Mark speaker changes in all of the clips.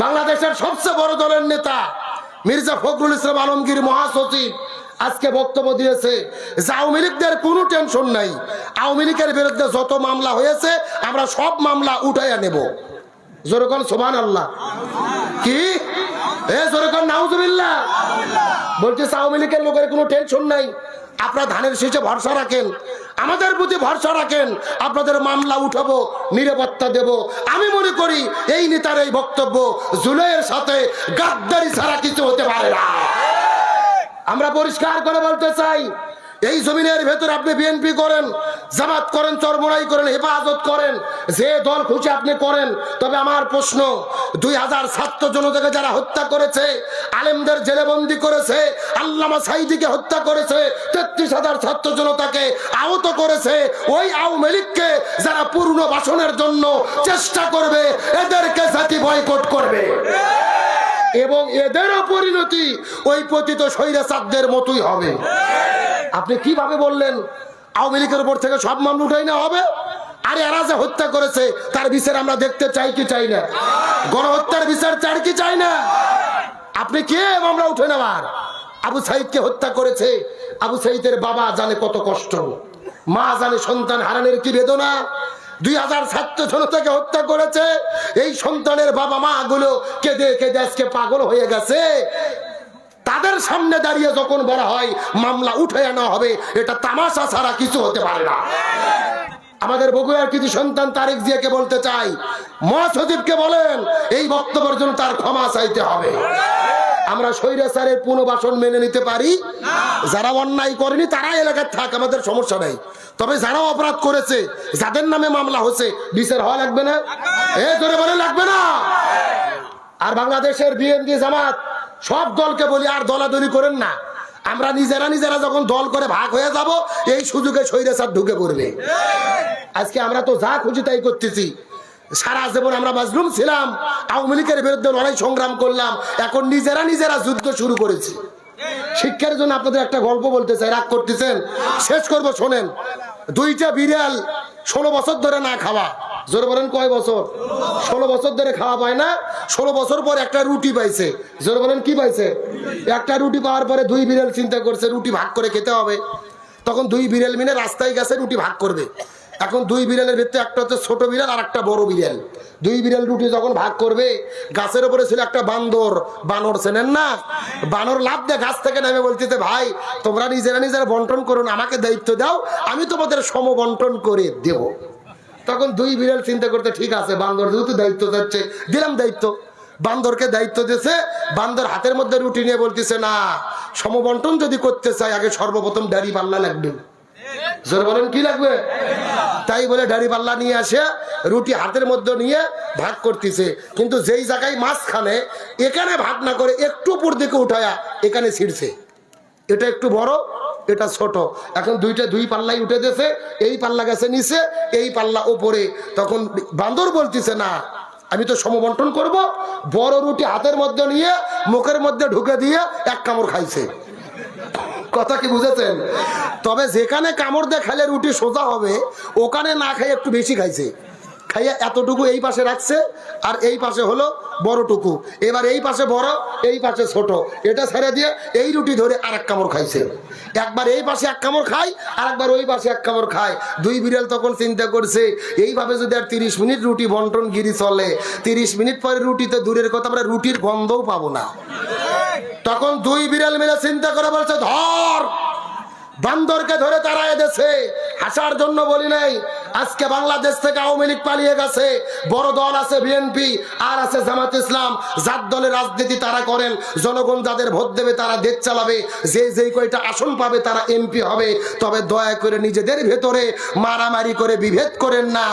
Speaker 1: বাংলাদেশের সবচেয়ে বড় দলের নেতা মির্জা ফখরুল ইসলাম আলমগীর মহাসচিব আজকে বক্তব্য দিয়েছে যে আওয়ামী লীগদের কোনো টেনশন নাই, আওয়ামী লীগের বিরুদ্ধে যত মামলা হয়েছে আমরা সব মামলা উঠাইয়া নেব। জোরে কোন সুবহানাল্লাহ। কি জোরে কোন নাউজুবিল্লাহ। বলতেছে আওয়ামী লীগের লোকের কোনো টেনশন নাই, আপনারা ধানের শীষে ভরসা রাখেন, আমাদের প্রতি ভরসা রাখেন, আপনাদের মামলা উঠাবো, নিরাপত্তা দেব। আমি মনে করি এই নেতার এই বক্তব্য জুলাইয়ের সাথে গাদ্দারি ছাড়া কিছু হতে পারে না। আমরা পরিষ্কার করে বলতে চাই, এই জমিনের ভেতর আপনি বিএনপি করেন, জামাত করেন, চরমোনাই করেন, হেফাজত করেন, যে দল খুশি আপনি করেন। তবে আমার প্রশ্ন, 2000 ছাত্র জনতাকে যারা হত্যা করেছে, আলেমদের জেলেবন্দি করেছে, আল্লামা সাঈদীকে হত্যা করেছে, 33,000 ছাত্র জনতাকে আহত করেছে, ওই আওয়ামী লীগকে যারা পুনর্বাসনের জন্য চেষ্টা করবে, এদেরকে জাতি বয়কট করবে এবং এদেরও পরিণতি ওই পতিত স্বৈরাচারদের মতোই হবে। আপনি কিভাবে বললেন আওয়ামী লীগের উপর থেকে সব মামলা উঠাই না হবে? আরে এরা যে হত্যা করেছে তার বিচার আমরা দেখতে চাই কি চাই না? গণহত্যার বিচার চাই কি চাই না? আপনি কে মামলা উঠে নেওয়ার? আবু সাঈদকে হত্যা করেছে, আবু সাঈদের বাবা জানে কত কষ্ট, মা জানে সন্তান হারানোর কি বেদনা। 2000 ছাত্র জনতাকে হত্যা করেছে, এই সন্তানের বাবা মা গুলো কেঁদে কেঁদে আজকে পাগল হয়ে গেছে। তাদের সামনে দাঁড়িয়ে যখন বলা হয় মামলা উঠে আনা হবে, এটা তামাশা ছাড়া কিছু হতে পারে না। আমাদের বগুড়ার কিছু সন্তান তারেক জিয়াকে বলতে চাই, মহাসচিবকে বলেন এই বক্তব্যের জন্য তার ক্ষমা চাইতে হবে। আমরা স্বৈরাচারের পুনর্বাসন মেনে নিতে পারি, যারা অন্যায় করেনি তারা এলাকায় থাক, আমাদের সমস্যা নাই। তবে যারা অপরাধ করেছে, যাদের নামে মামলা হচ্ছে, বিচার হওয়া লাগবে না? জোরে বলে লাগবে না? আর বাংলাদেশের বিএনপি জামাত সব দলকে বলি, আর দলাদলি করেন না। আমরা নিজেরা যখন দল করে ভাগ হয়ে যাব, এই সুযোগে স্বৈরাচার ঢুকে পড়বে। আজকে আমরা তো যা খুশি তাই করতেছি। সারা জীবন আমরা মাজলুম ছিলাম, আওয়ামী লীগের বিরুদ্ধে লড়াই সংগ্রাম করলাম, এখন নিজেরা যুদ্ধ শুরু করেছি। শিক্ষার জন্য আপনাদের একটা গল্প বলতে চাই, রাগ করতেছেন? শেষ করবো, শোনেন। 2টা বিড়াল 16 বছর ধরে না খাওয়া। জোরে বলেন কয় বছর? 16 বছর ধরে খাওয়া পায় না। 16 বছর পর একটা রুটি পাইছে। জোরে বলেন কি পাইছে? একটা রুটি পাওয়ার পরে 2 বিড়াল চিন্তা করছে রুটি ভাগ করে খেতে হবে। তখন 2 বিড়াল মিলে রাস্তায় গেছে রুটি ভাগ করবে। এখন 2 বিড়ালের ভিতরে একটা হচ্ছে ছোট বিড়াল আর একটা বড় বিড়াল। 2 বিড়াল রুটি যখন ভাগ করবে, গাছের উপরে ছিল একটা বানর, চেনেন না? বানর লাফ দিয়ে গাছ থেকে নেমে বলতেছে, ভাই তোমরা নিজেরা বন্টন করুন, আমাকে দায়িত্ব দাও, আমি তোমাদের সম বন্টন করে দেব। তখন 2 বিড়াল চিন্তা করতে, ঠিক আছে, বান্দর যেহেতু দায়িত্ব যাচ্ছে, দিলাম দায়িত্ব। বান্দরকে দায়িত্ব দিয়েছে। বান্দর হাতের মধ্যে রুটি নিয়ে বলতেছে, না, সমবন্টন যদি করতে চাই আগে সর্বপ্রথম দাড়ি পাল্লা লাগবে। জোরে বলেন কি লাগবে? তাই বলে দাড়ি পাল্লা নিয়ে আসে রুটি হাতের মধ্যে নিয়ে ভাগ করতেছে। কিন্তু যেই জায়গায় মাঝখানে, এখানে ভাগ না করে একটু উপর দিকে উঠায়া এখানে ছিঁড়ছে। এটা একটু বড়, এটা ছোট। এখন 2 পাল্লাই উঠে গেছে, এই পাল্লা গেছে নিচে, এই পাল্লা উপরে। তখন বান্দর বলতেছে, না, আমি তো সমবন্টন করব। বড় রুটি হাতের মধ্যে নিয়ে মুখের মধ্যে ঢুকে দিয়ে এক কামড় খাইছে। কথা কি বুঝেছেন? তবে যেখানে কামড় দিয়ে খাইলে রুটি সোজা হবে, ওখানে না খাই একটু বেশি খাইছে। খাইয়া এতটুকু এই পাশে রাখছে, আর এই পাশে হলো বড়টুকু। এবার এই পাশে বড়, এই পাশে ছোট, এটা ছেড়ে দিয়ে এই রুটি ধরে আর এক কামড় খাইছে। একবার এই পাশে এক কামড় খায়, আর একবার ওই পাশে এক কামড় খায়। 2 বিড়াল তখন চিন্তা করছে, এইভাবে যদি আর 30 মিনিট রুটি বন্টন গিরি চলে, 30 মিনিট পরে রুটিতে দূরের কথা, আমরা রুটির গন্ধও পাবো না। তখন 2 বিড়াল মিলে চিন্তা করে বলছে, ধর। বান্দরকে ধরে তারা এদেশে হাসার জন্য বলি নাই। আজকে বাংলাদেশ থেকে আওয়ামী লীগ পালিয়ে গেছে, বড় দল আছে বিএনপি, আর আছে জামাত ইসলাম। যার দলের রাজনীতি তারা করেন, জনগণ যাদের ভোট দেবে তারা দেশ চালাবে, যেই কয়টা আসন পাবে তারা এমপি হবে। তবে দয়া করে নিজেদের ভেতরে মারামারি করে বিভেদ করেন না।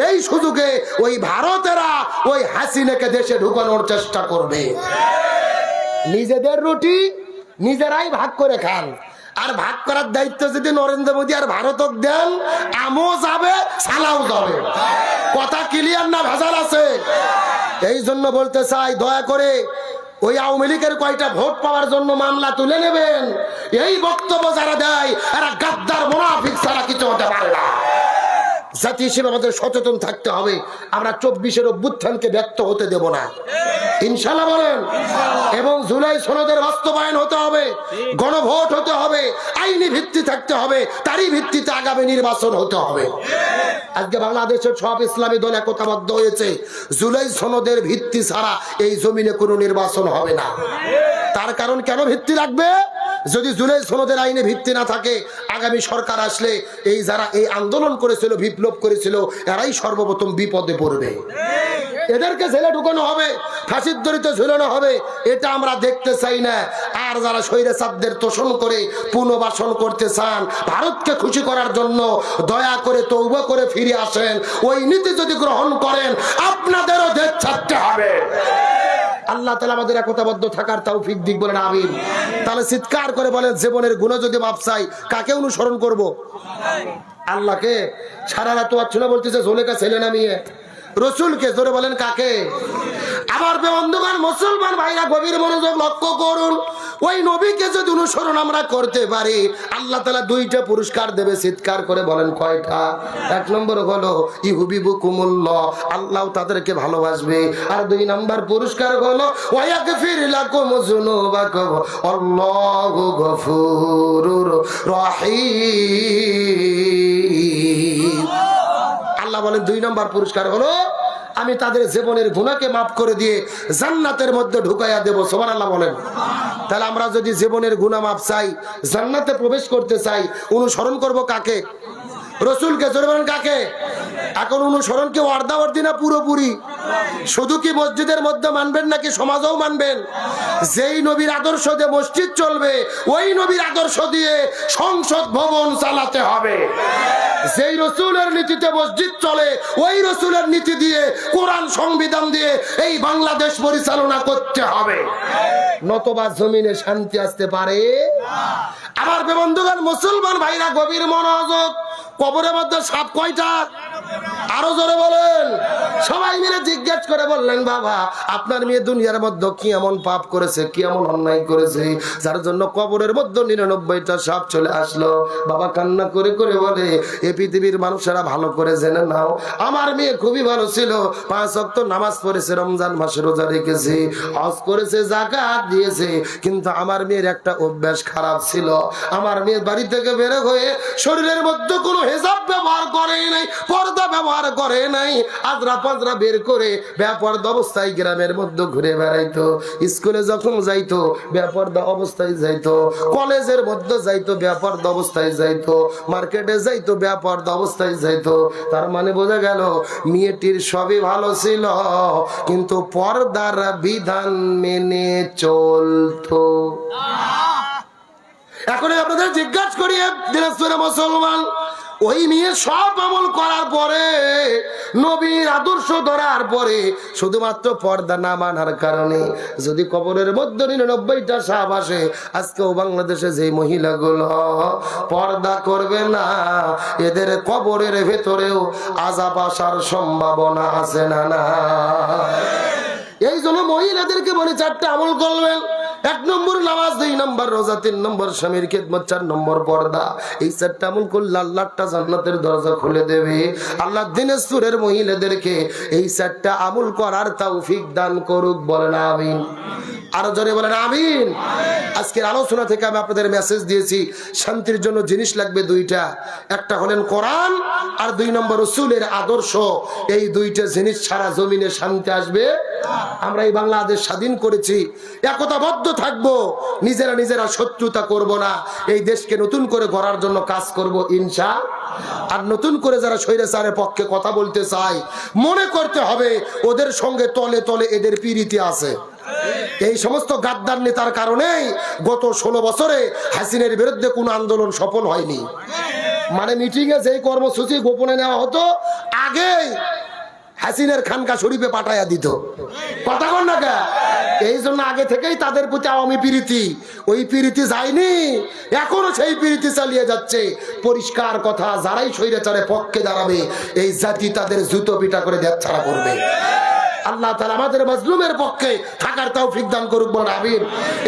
Speaker 1: এই সুযোগে ওই ভারতেরা ওই হাসিনাকে দেশে ঢুকানোর চেষ্টা করবে। নিজেদের রুটি নিজেরাই ভাগ করে খান। আর ভাগ করার দায়িত্ব যদি নরেন্দ্র মোদী আর ভারতক দেন, আমও যাবে, সালাও যাবে। কথা ক্লিয়ার না ভেজাল আছে? এই জন্য বলতে চাই, দয়া করে ওই আওয়ামী লীগের কয়টা ভোট পাওয়ার জন্য মামলা তুলে নেবেন, এই বক্তব্য যারা দেয় এরা গাদ্দার মুনাফিক ছাড়া কিছু হতে পারে না। জাতি হিসেবে আমাদের সচেতন থাকতে হবে। আমরা 24-এর অভ্যুত্থানকে ব্যর্থ হতে দেব না। ইনশাআল্লাহ বলেন। এবং জুলাই সনদের বাস্তবায়ন হতে হবে, গণভোট হতে হবে, আইনি ভিত্তি থাকতে হবে, তারই ভিত্তিতে আগামী নির্বাচন হতে হবে। আজকে বাংলাদেশের সব ইসলামী দল একতাবদ্ধ হয়েছে, জুলাই সনদের ভিত্তি ছাড়া এই জমিনে কোনো নির্বাচন হবে না। তার কারণ কেন ভিত্তি লাগবে? যদি জুলাই সনদের আইনে ভিত্তি না থাকে, আগামী সরকার আসলে এই যারা এই আন্দোলন করেছিল, বিপ্লব করেছিল, এরাই সর্বপ্রথম বিপদে পড়বে। এদেরকে জেলে ঢুকানো হবে, ফাঁসির দড়িতে ঝুলানো হবে, এটা আমরা দেখতে চাই না। আর যারা স্বৈরাচারদের তোষণ করে পুনর্বাসন করতে চান, ভারতকে খুশি করার জন্য দয়া করে তওবা করে ফিরে আসেন। ওই নীতি যদি গ্রহণ করেন, আপনাদেরও দেশ ছাড়তে হবে। আল্লাহ তাআলা আমাদের একতাবদ্ধ থাকার তৌফিক দিক, বলেন আমিন। তাহলে চিৎকার করে বলেন, জীবনের গুনাহ যদি মাপ চাই, কাকে অনুসরণ করব? আল্লাহকে। সারা রাত ওয়াজ বলতেছে জোলেকা ছেলে না মেয়ে? রসুলকে। জোরে বলেন কাকে? আবার বন্ধুগণ, মুসলমান ভাইরা গভীর মনোযোগ লক্ষ্য করুন। ওই নবীকে যদি অনুসরণ আমরা করতে পারি, আল্লাহ তাআলা দুইটা পুরস্কার দেবে। চিৎকার করে বলেন কয়টা? এক নম্বর হলো ইহুবিবুকুমুল্লাহ, আল্লাহ তাদেরকে ভালোবাসবে। আর দুই নম্বর পুরস্কার হলো ওয়ায়াগফির লাকুম যুনুবাকুম আল্লাহু গফুরুর রহিম। আল্লাহ বলেন দুই নম্বর পুরস্কার হলো আমি তাদের জীবনের গুনাহকে মাফ করে দিয়ে জান্নাতের মধ্যে ঢুকাইয়া দেব। সুবহানাল্লাহ বলেন। তাহলে আমরা যদি জীবনের গুনাহ মাফ চাই, জান্নাতে প্রবেশ করতে চাই, অনুসরণ করব কাকে? রসুলকে। জোরে বলেন কাকে? এখন অনুসরণ কি ওয়ার্দাওয়ার্দি না পুরোপুরি? শুধু কি মসজিদের মধ্যে মানবেন নাকি সমাজেও মানবেন? যেই নবীর আদর্শ দিয়ে মসজিদ চলবে, ওই নবীর আদর্শ দিয়ে সংসদ ভবন চালাতে হবে। যেই রসুলের নীতিতে মসজিদ চলে, ওই রসুলের নীতি দিয়ে, কোরআন সংবিধান দিয়ে এই বাংলাদেশ পরিচালনা করতে হবে, নতবা জমিনে শান্তি আসতে পারে। আবার বন্ধুগণ, মুসলমান ভাইরা গভীর মনোযোগ, কবরের মধ্যে সাপ কয়টা? আরো জোরে বলেন। সবাই মিলে জিজ্ঞেস করে বললেন, বাবা আপনার মেয়ে দুনিয়ার মধ্যে কি এমন পাপ করেছে, কি এমন অন্যায় করেছে যার জন্য কবরের মধ্যে 99টা সাপ চলে আসলো? বাবা কান্না করে করে বলে, এই পৃথিবীর মানুষেরা ভালো করে জেনে নাও, আমার মেয়ে খুবই ভালো ছিল, 5 ওয়াক্ত নামাজ পড়েছে, রমজান মাসে রোজা রেখেছে, হজ করেছে, যাকাত দিয়েছে, কিন্তু আমার মেয়ের একটা অভ্যাস খারাপ ছিল। আমার মেয়ে বাড়ি থেকে বের হয়ে শরীরের মধ্যে কোনো হিজাব ব্যবহার করে নাই, পর্দা ব্যবহার করে নাই, আজরা পাজরা বের করে বেপরদা অবস্থায় গ্রামের মধ্যে ঘুরে বেড়াইতো। স্কুলে যখন যাইতো বেপরদা অবস্থায় যাইতো, কলেজের মধ্যে যাইতো বেপরদা অবস্থায় যাইতো, মার্কেটে যাইতো বেপরদা অবস্থায় যাইতো। তার মানে বোঝা গেল মেয়েটির সবই ভালো ছিল, কিন্তু পর্দার বিধান মেনে চলতো। এখন আপনাদের জিজ্ঞাসা করি, দিনাজপুরের মুসলমান, ওই মেয়ে সব আমল করার পরে, নবীর আদর্শ ধরার পরে, শুধুমাত্র পর্দা না মানার কারণে যদি কবরের মধ্যে 99টা সাপ আসে, আজকেও বাংলাদেশে যে মহিলাগুলো পর্দা করবে না, এদের কবরের ভেতরেও আযাব আসার সম্ভাবনা আছে না? না। এই জন্য মহিলাদেরকে বলে 4টা আমল করবেন। 1 নম্বর নামাজ, 2 নম্বর রোজা, 3 নম্বর স্বামীর খেদমত, 4 নম্বর পর্দা। এই 4টা আমল করলে আল্লাহটা জান্নাতের দরজা খুলে দেবে। আল্লাহ দিনাজপুরের মহিলাদেরকে এই 4টা আমল করার তৌফিক দান করুক, বলেন আমিন। আরো জোরে বলেন আমিন। আজকের আলোচনা থেকে আমি আপনাদের মেসেজ দিয়েছি, শান্তির জন্য জিনিস লাগবে 2টা। একটা হলেন কোরআন, আর 2 নম্বর রাসূলের আদর্শ। এই 2টা জিনিস ছাড়া জমিনে শান্তি আসবে। আমরা এই বাংলাদেশ স্বাধীন করেছি, একতাবদ্ধ থাকবো, নিজেরা শত্রুতা করব না, এই দেশকে নতুন করে গড়ার জন্য কাজ করব ইনশাআল্লাহ। আর নতুন করে যারা স্বৈরাচারের পক্ষে কথা বলতে চায়, মনে করতে হবে ওদের সঙ্গে তলে তলে এদের পিরিতি আছে। এই সমস্ত গাদ্দার নেতার কারণেই গত 16 বছরে হাসিনের বিরুদ্ধে কোনো আন্দোলন সফল হয়নি। মানে মিটিং এ যেই কর্মসূচি গোপনে নেওয়া হতো, আগেই হাসিনের খানকা শরীফে পাঠাইয়া দিত। কথা বল না কে? এই জন্য আগে থেকেই তাদের প্রতি আওয়ামী প্রীতি, ওই প্রীতি যায়নি, এখনো সেই প্রীতি চালিয়ে যাচ্ছে। পরিষ্কার কথা, যারাই স্বৈরাচারের পক্ষে দাঁড়াবে, এই জাতি তাদের জুতো পিটা করে দেশছাড়া করবে। আল্লাহ তাআলা আমাদের মাজলুমের পক্ষে থাকার তৌফিক দান করুক, বলেন আমিন।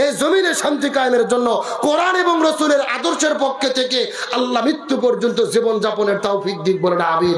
Speaker 1: এই জমিনে শান্তি কায়েমের জন্য কোরআন এবং রাসূলের আদর্শের পক্ষে থেকে আল্লাহ মৃত্যু পর্যন্ত জীবন যাপনের তৌফিক দিক, বলেন আমিন।